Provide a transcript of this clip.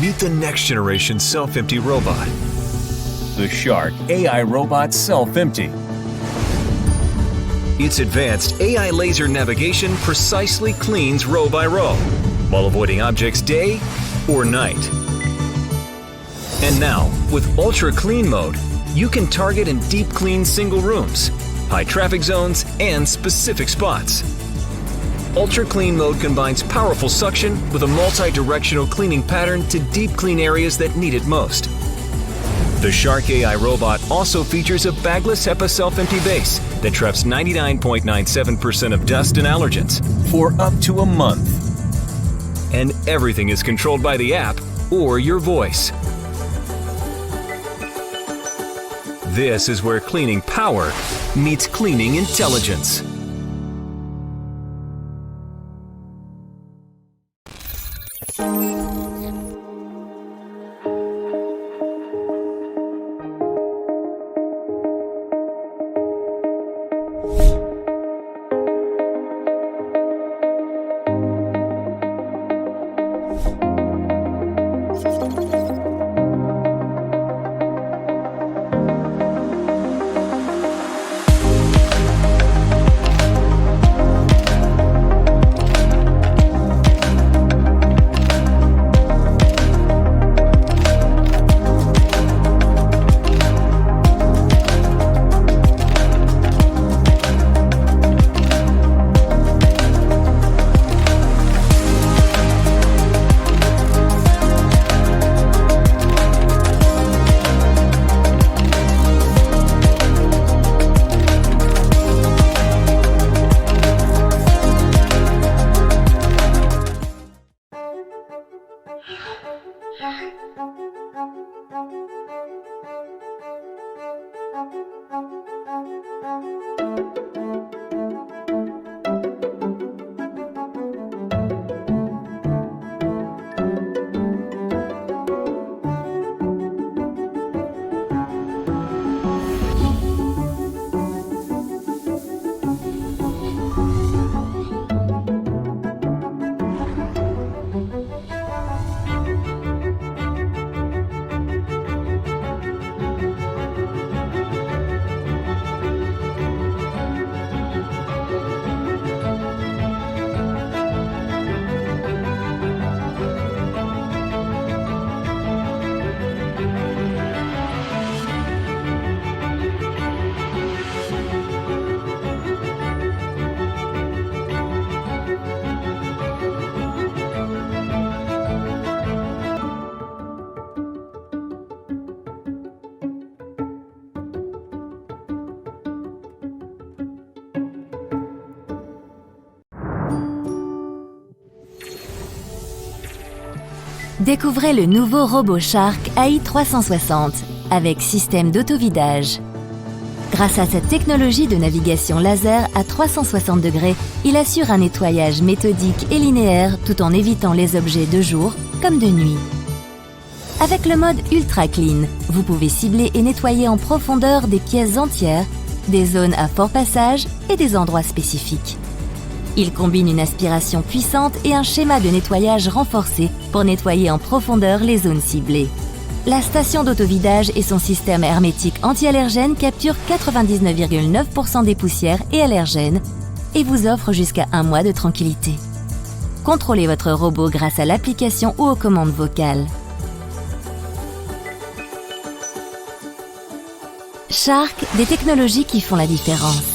Meet the next generation self-empty robot. The Shark AI Robot Self-Empty. Its advanced AI laser navigation precisely cleans row by row, while avoiding objects day or night. And now, with UltraClean Mode, you can target and deep clean single rooms, high traffic zones, and specific spots. UltraClean Mode combines powerful suction with a multi-directional cleaning pattern to deep clean areas that need it most. The Shark AI robot also features a Bagless HEPA self-empty base that traps 99.97% of dust and allergens For up to a month. and everything is controlled by the app or your voice. This is where cleaning power meets cleaning intelligence. Découvrez le nouveau robot Shark AI360 avec système d'autovidage. Grâce à cette technologie de navigation laser à 360 degrés, il assure un nettoyage méthodique et linéaire tout en évitant les objets de jour comme de nuit. Avec le mode UltraClean, vous pouvez cibler et nettoyer en profondeur des pièces entières, des zones à fort passage et des endroits spécifiques. Il combine une aspiration puissante et un schéma de nettoyage renforcé pour nettoyer en profondeur les zones ciblées. La station d'autovidage et son système hermétique anti-allergène capturent 99,9% des poussières et allergènes et vous offrent jusqu'à 1 mois de tranquillité. Contrôlez votre robot grâce à l'application ou aux commandes vocales. Shark, des technologies qui font la différence.